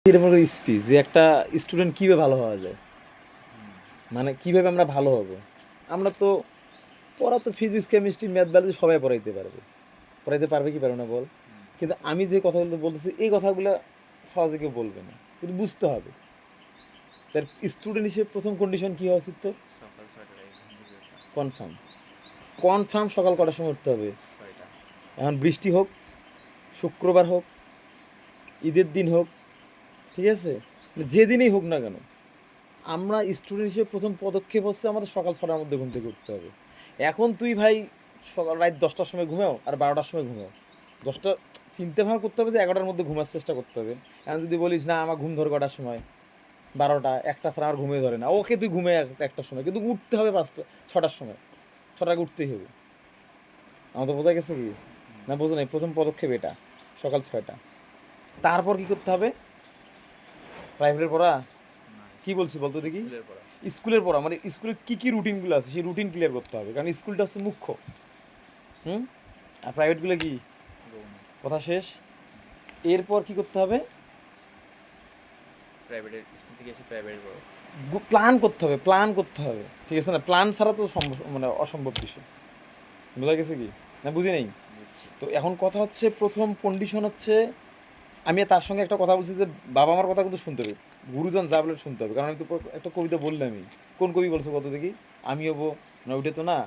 এরকম একটা স্পিচ যে একটা স্টুডেন্ট কীভাবে ভালো হওয়া যায়, মানে কীভাবে আমরা ভালো হব। আমরা তো পড়া তো ফিজিক্স কেমিস্ট্রি ম্যাথ বায়োলজি সবাই পড়াইতে পারবে কি পারবে না বল। কিন্তু আমি যে কথাগুলো বলতেছি এই কথাগুলো সহজে কেউ বলবে না, কিন্তু বুঝতে হবে। তার স্টুডেন্ট হিসেবে প্রথম কন্ডিশন কী হওয়া উচিত? তো সকাল ৬টায় ঘুম থেকে ওঠা। কনফার্ম কনফার্ম সকাল কটার সময় উঠতে হবে? ৬টা। এখন বৃষ্টি হোক, শুক্রবার হোক, ঈদের দিন হোক, ঠিক আছে, যেদিনই হোক না কেন, আমরা স্টুডেন্ট হিসেবে প্রথম পদক্ষেপ হচ্ছে আমাদের সকাল ৬টার মধ্যে ঘুম থেকে উঠতে হবে। এখন তুই ভাই সকাল রাত ১০টার সময় ঘুমাও আর ১২টার সময় ঘুমাও, ১০টা চিন্তা ভাবনা করতে হবে যে ১১টার মধ্যে ঘুমার চেষ্টা করতে হবে। এখন যদি বলিস না আমার ঘুম ধরে কটার সময়, ১২টা ১টা ছাড়া আমার ঘুমিয়ে ধরে না, ওকে তুই ঘুমে একটার সময়, কিন্তু উঠতে হবে ৬টার সময়, ৬টার আগে উঠতেই হবে। আমার তো বোঝা গেছে কি না? বোঝো নাই? প্রথম পদক্ষেপ এটা, সকাল ৬টা। তারপর কি করতে হবে? প্রাইভেটের পড়া না, কি বলছি বলতো দেখি। স্কুলের পড়া। স্কুলের পড়া মানে স্কুলের কী কী রুটিনগুলো আছে সেই রুটিন ক্লিয়ার করতে হবে, কারণ স্কুলটা হচ্ছে মুখ্য। হুম। আর প্রাইভেটগুলো কি? গৌণ। কথা শেষ। এরপর কি করতে হবে? প্রাইভেটের স্কুল থেকে এসে প্রাইভেট পড়ো। প্ল্যান করতে হবে, প্ল্যান করতে হবে, ঠিক আছে না? প্ল্যান ছাড়া তো সম্ভব, মানে অসম্ভব বিষয়। বোঝা গেছে কি না? বুঝি নেই। বুঝছি। তো এখন কথা হচ্ছে প্রথম কন্ডিশন হচ্ছে, আমি তার সঙ্গে একটা কথা বলছি যে বাবা মার কথা কিন্তু শুনতে হবে, গুরুজন যা বলে শুনতে হবে। কারণ আমি তো একটা কবিতা বললামই। কোন কবি বলছে বলতো দেখি? আমি হবো না, উঠে তো না,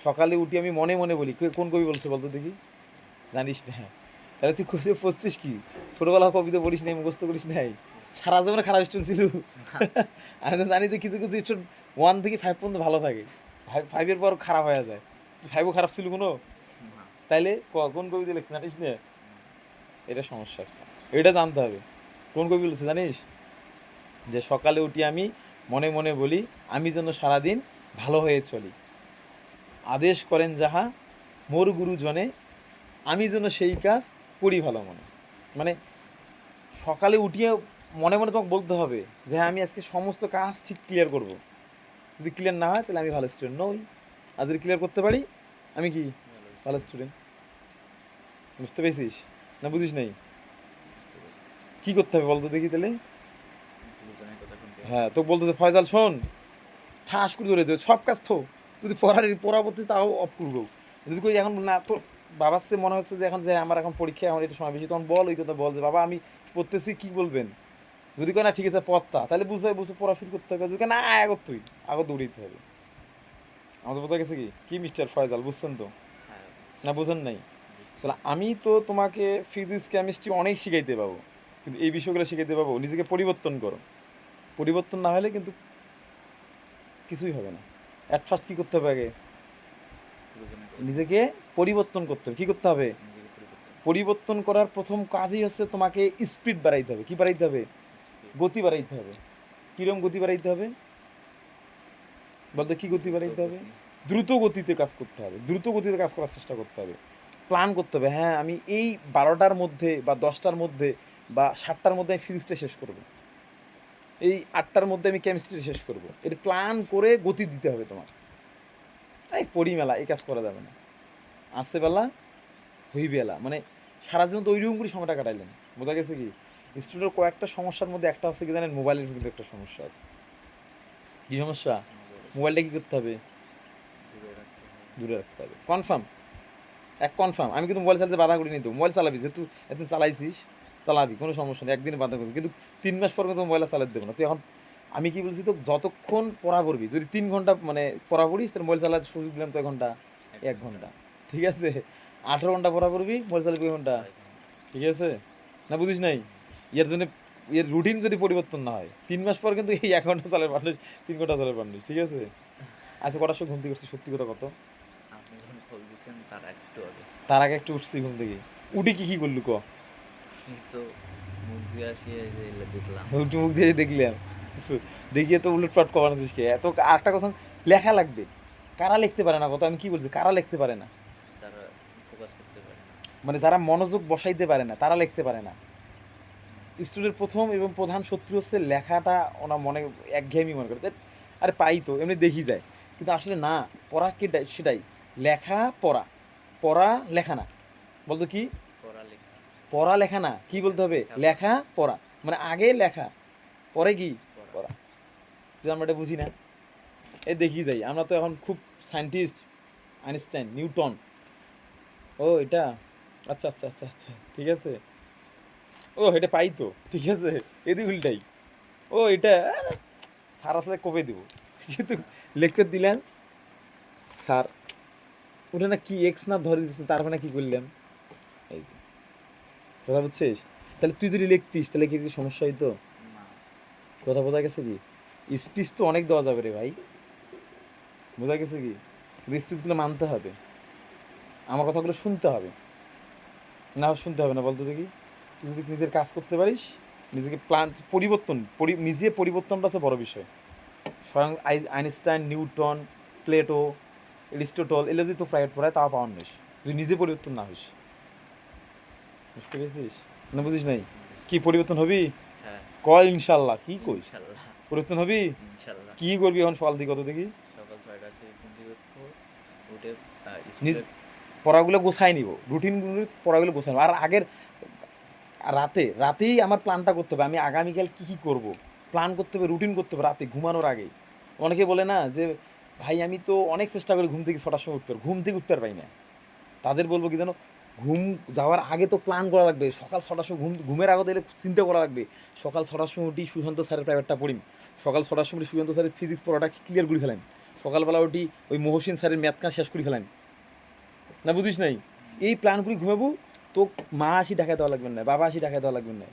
সকালে উঠি আমি মনে মনে বলি। কোন কবি বলছে বলতো দেখি? জানিস না? তাহলে তুই কবিতা পড়ছিস কি? ছোটোবেলা কবিতা পড়িস নাই, মুখস্থ করিস নাই? সারা জীবনে খারাপ স্টুডেন্ট ছিল? আমি তো জানি তো কিছু কিছু স্টুডেন্ট 1 থেকে 5 পর্যন্ত ভালো থাকে, 5-এর পর খারাপ হয়ে যায়। 5ও খারাপ ছিল কোনো? না। তাইলে কোন কবিতা লিখছে জানিস না? এটা সমস্যা, এটা জানতে হবে। কোন কবি বলছে জানিস? যে সকালে উঠি আমি মনে মনে বলি, আমি যেন সারাদিন ভালো হয়ে চলি, আদেশ করেন যাহা মোর গুরুজনে, আমি যেন সেই কাজ করি ভালো মনে। মানে সকালে উঠিয়ে মনে মনে তোমাকে বলতে হবে যে হ্যাঁ আমি আজকে সমস্ত কাজ ঠিক ক্লিয়ার করব। যদি ক্লিয়ার না হয় তাহলে আমি ভালো স্টুডেন্ট নই। আর যদি ক্লিয়ার করতে পারি আমি কি? ভালো ভালো স্টুডেন্ট। স্টুডেন্ট। বুঝতে পেরেছিস না? বুঝিস নাই? বুঝতে পেরেছি। কী করতে হবে বলতো দেখি তাহলে? গুরুজনের কথা শুনতে হবে। হ্যাঁ, তো বলতেছে ফয়জাল শোন, ঠাস করে ধরে দেবে সব কাজ তো, যদি পরবর্তী তাও অফ করবো। যদি কই এখন না তোর বাবার সে মনে হচ্ছে যে এখন যে আমার এখন পরীক্ষা, এখন একটু সময় বেশি, তখন বল ওই কথা, বল যে বাবা আমি পড়তেছি, কী বলবেন? যদি কয় না ঠিক আছে পড়তা, তাহলে বুঝে পড়া শুরু করতে হবে। যদি কয় না আগত তুই আগত দৌড়িতে হবে। আমাদের বোঝা গেছে কি কি মিস্টার ফয়জাল, বুঝছেন তো? হ্যাঁ, বুঝছি। না বোঝেন নাই? বুঝছি। তাহলে আমি তো তোমাকে ফিজিক্স কেমিস্ট্রি অনেক শিখাইতে পাবো, কিন্তু এই বিষয়গুলো শিখাইতে পাবো নিজেকে পরিবর্তন করো। পরিবর্তন না হলে কিন্তু কিছুই হবে না। অ্যাট ফার্স্ট কী করতে হবে আগে? গুরুজনের কথা শুনতে নিজেকে পরিবর্তন করতে হবে। কী করতে হবে? হবে। নিজেকে পরিবর্তন। পরিবর্তন করার প্রথম কাজই হচ্ছে তোমাকে স্পিড বাড়াইতে হবে। কী বাড়াইতে হবে? স্পিড। গতি বাড়াইতে হবে। কীরকম গতি বাড়াইতে হবে বলতে? কী গতি দ্রুত বাড়াইতে হবে? গতি। দ্রুত গতিতে কাজ করতে হবে, দ্রুত গতিতে কাজ করার চেষ্টা করতে হবে। প্ল্যান করতে হবে, হ্যাঁ আমি এই 12টার মধ্যে বা 10টার মধ্যে বা 7টার মধ্যে আমি ফিজিক্সটা শেষ করব, এই 8টার মধ্যে আমি কেমিস্ট্রি শেষ করব। এটা প্ল্যান করে গতি দিতে হবে তোমার। এই পড়ি মেলা এই কাজ করা যাবে না। আসে বেলা হইবে এলা, মানে সারা জীবন তো ওইরকম করে সময়টা কাটাইলেন। বোঝা গেছে কি? স্টুডেন্টের কয়েকটা সমস্যার মধ্যে একটা হচ্ছে কি জানেন? মোবাইলের কিন্তু একটা সমস্যা আছে। কী সমস্যা? মোবাইলের মোবাইলটা সমস্যা। কী করতে হবে? দূরে রাখতে হবে। দূরে রাখতে হবে। Confirm, confirm. আমি কিন্তু মোবাইল চালাতে বাধা করি নি তো। মোবাইল চালাবি, যেহেতু একদিন চালাইছিস চালাবি, কোনো সমস্যা নেই, একদিন বাধা করবি, কিন্তু 3 মাস পর কিন্তু মোবাইল চালাতে দেবো না। তুই এখন, আমি কি বলছি তো, যতক্ষণ পড়া পড়বি, যদি 3 ঘন্টা মানে পড়া পড়িস তাহলে মোবাইল চালাতে সুযোগ দিলাম তো 1 ঘন্টা, এক 1 ঘন্টা, ঘন্টা। ঠিক আছে? 18 ঘন্টা পড়া পড়বি, মোবাইল চালাবি 2 ঘন্টা, 6 ঘন্টা। ঠিক আছে? না বুঝিস নাই? হুম, বুঝছি। এর জন্য এর রুটিন যদি পরিবর্তন না হয় 3 মাস পর কিন্তু এই 1 ঘন্টা চালের মানুষ 3 ঘন্টা চালের মানুষ, ঠিক আছে? আচ্ছা কটার সময় ঘুম থেকে উঠছিস সত্যি কথা কত? আপনি যখন কল দিয়েছেন তার একটু আগে। তার আগে একটু উঠছি ঘুম থেকে। উঠে কি কি করলু ক? এই তো মুখ ধুয়ে আসি, এই যে এগুলো দেখলাম। উঠে মুখ দিয়ে দেখলাম কিছু, দেখিয়ে তো উলটপাট কমানোছিস কে এত? আরেকটা কথা, লেখা লাগবে। কারা লিখতে পারে না কত? আমি কি বলছি, কারা লিখতে পারে না? যারা ফোকাস করতে পারে না। মানে যারা মনোযোগ বসাইতে পারে না তারা লিখতে পারে না। স্টুডেন্টের প্রথম এবং প্রধান শত্রু হচ্ছে লেখাটা। ওনা মনে একঘেয়েমি মনে করে, ধ্যাৎ, আরে পাই তো এমনি দেখি যায়, কিন্তু আসলে না। পড়া কি সেটাই, লেখা পড়া, পড়া লেখা না। বলতো কি? পড়ালেখা। পড়া লেখা না, কি বলতে হবে? লেখাপড়া। লেখা পড়া। মানে আগে লেখা পরে কি পড়া। পড়া, যে আমরা এটা বুঝি না। এই দেখি যাই, আমরা তো এখন খুব সায়েন্টিস্ট, আইনস্টাইন, নিউটন, ও এটা, আচ্ছা আচ্ছা আচ্ছা আচ্ছা ঠিক আছে, ও এটা পাই তো, ঠিক আছে, এদি উল্টাই, ও এটা স্যার আসলে কবে দিব, কিন্তু লেকচার দিলেন স্যার ওটা না কি এক্স না ধরে দিচ্ছে, তার মানে কি করলাম, এই যে, কথা বুঝছিস? তাহলে তুই যদি লিখতিস তাহলে কি কি সমস্যা হইতো? না, কথা বোঝা গেছে কি? স্পিচ তো অনেক দেওয়া যাবে রে ভাই, বোঝা গেছে কি? কিন্তু স্পিচগুলো মানতে হবে, আমার কথাগুলো শুনতে হবে, না শুনতে হবে না বলতো দেখি? তুই যদি নিজের কাজ করতে পারিস, নিজেকে প্ল্যান পরিবর্তন নিজে পরিবর্তনটা হচ্ছে বড় বিষয়। স্বয়ং আইনস্টাইন, নিউটন, প্লেটো, এরিস্টোটল এগুলো যদি তো প্রাইভেট পড়ায় তাও পাওয়ার নিস, তুই নিজে পরিবর্তন না হইস। বুঝতে পেরেছিস না? বুঝিস নাই? কি পরিবর্তন হবি? হ্যাঁ, কয় ইনশাল্লাহ, কি কইস? ইনশাল্লাহ, পরিবর্তন হবি? ইনশাল্লাহ। কি করবি এখন সকাল থেকে কত দেখি? সকাল 6টা থেকে ঘুম থেকে উঠবো, উঠে নিজ স্কুলে পড়াগুলো গোছাই নিব, রুটিনগুলো পড়াগুলো গোছাই নিব। আর আগের রাতেই আমার প্ল্যানটা করতে হবে, আমি আগামীকাল কী কী করব প্ল্যান করতে হবে, রুটিন করতে হবে রাতে ঘুমানোর আগেই। অনেকে বলে না যে ভাই আমি তো অনেক চেষ্টা করি ঘুম থেকে 6টার সময় উঠতে, ঘুম থেকে উঠতে পারি না। তাদের বলবো কি জানো, ঘুম যাওয়ার আগে তো প্ল্যান করা লাগবে, সকাল 6টার সময় ঘুমের আগে দিলে চিন্তা করা লাগবে, সকাল 6টার সময় উঠি সুশান্ত স্যারের প্রাইভেটটা পড়িম, সকাল 6টার সময় সুশান্ত স্যারের ফিজিক্স পড়াটা ক্লিয়ার করে ফেলেন, সকালবেলা উঠি ওই মহসিন স্যারের ম্যাথ শেষ করে ফেলেন, না বুঝিস নাই? এই প্ল্যানগুলি ঘুমাবো, তো মা আসি ঢাকায় দেওয়া লাগবে না, বাবা আসি ঢাকায় দেওয়া লাগবে না,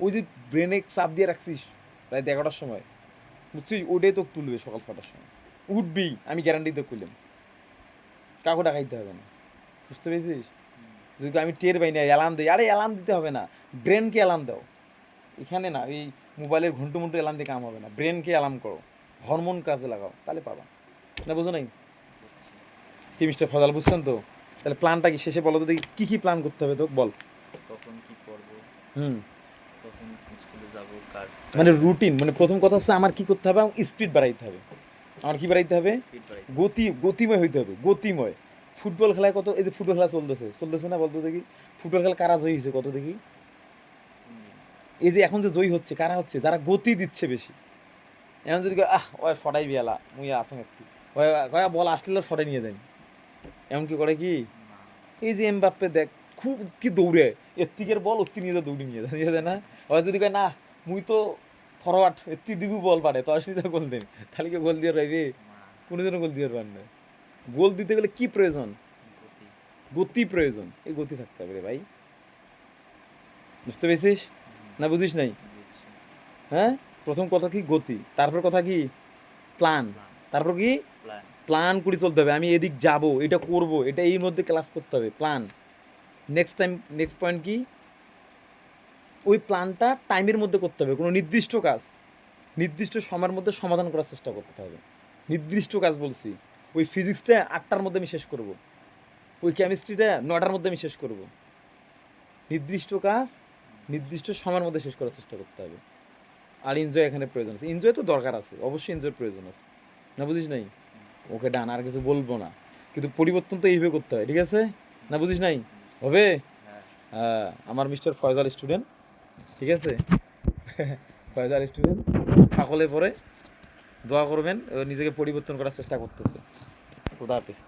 ওই যে ব্রেনে চাপ দিয়ে রাখছিস রাত 11টার সময়, বুঝছিস, ওটাই তো তুলবে সকাল 6টার সময়, উঠবি, আমি গ্যারান্টি তো করলাম, কাউকে ডাকাইতে হবে না। বুঝতে পেরেছিস? যদি আমি টের পাই না অ্যালার্ম দিই, আরে অ্যালার্ম দিতে হবে না, ব্রেনকে অ্যালার্ম দাও, এখানে না এই মোবাইলের ঘন্টু মন্টু অ্যালার্ম দিয়ে কাম হবে না, ব্রেনকে অ্যালার্ম করো, হরমোন কাজে লাগাও, তাহলে পাবা। না বুঝো নাই? বুঝছি। কি মিস্টার ফজাল, বুঝছেন তো? তাহলে প্ল্যানটা কি শেষে বলো তো দেখি, কী কী প্ল্যান করতে হবে তো বল। কখন কি পড়বো, হুম, কখন স্কুলে যাবো, কার মানে রুটিন, মানে প্রথম কথা হচ্ছে আমার কি করতে হবে, আমার স্পিড বাড়াইতে হবে, আমার কি বাড়াইতে হবে, স্পিড বাড়াইতে গতিময় হইতে হবে, গতিময়। ফুটবল খেলায় কত, এই যে ফুটবল খেলা চলতেছে না বলতো দেখি, ফুটবল খেলা কারা জয়ী হয়েছে কত দেখি? এই যে এখন যে জয়ী হচ্ছে কারা হচ্ছে, যারা গতি দিচ্ছে বেশি। এখন যদি কয়, ওই ফটাই বিয়ালা মুই আসুন একটি, ওই বল আসলে ফটাই নিয়ে যাই, এমন কি করে কি? না, এই যে এমবাপ্পে দেখ, খুব কি দৌড়ে, এর থেকে বল অতি নিয়ে যা, দৌড়ি নিয়ে যায় না, ওই যদি কয় না মুই তো ফরওয়ার্ড এত্তি দিবু বল পারে তো অসুবিধা গোল দেন, তাহলে কি গোল দিয়ে পাইবে? না, কোনোদিনও গোল দিয়ে পারেন না। গোল দিতে গেলে কি প্রয়োজন? গতি। গতি প্রয়োজন, এই গতি থাকতে হবে রে ভাই। বুঝতে পেরেছিস না? বুঝিস নাই? বুঝছি। হ্যাঁ, প্রথম কথা কি গতি, তারপর কথা কি প্ল্যান, তারপর কি প্ল্যান। প্ল্যান করে চলতে হবে, আমি এদিক যাব, এটা করব, এটা এই মধ্যে ক্লাস করতে হবে, প্ল্যান। নেক্সট পয়েন্ট কি, ওই প্ল্যানটা টাইমের মধ্যে করতে হবে, কোনো নির্দিষ্ট কাজ নির্দিষ্ট সময়ের মধ্যে সমাধান করার চেষ্টা করতে হবে, নির্দিষ্ট কাজ বলছি। ওই ফিজিক্সটা 8টার মধ্যে আমি শেষ করব, ওই কেমিস্ট্রিটা 9টার মধ্যে আমি শেষ করব, নির্দিষ্ট কাজ নির্দিষ্ট সময়ের মধ্যে শেষ করার চেষ্টা করতে হবে। আর এনজয় এখানে প্রয়োজন আছে, এনজয় তো দরকার আছে, অবশ্যই এনজয়ের প্রয়োজন আছে, না বুঝিস নাই? ওকে ডান, আর কিছু বলবো না, কিন্তু পরিবর্তন তো এইভাবে করতে হয়, ঠিক আছে? না বুঝিস নাই? হবে? হ্যাঁ, হ্যাঁ, আমার মিস্টার ফয়জাল স্টুডেন্ট, ঠিক আছে? ফয়জাল স্টুডেন্ট, সকলে পরে দোয়া করবেন, ও নিজেকে পরিবর্তন করার চেষ্টা করতেছে। খোদা হাফিজ।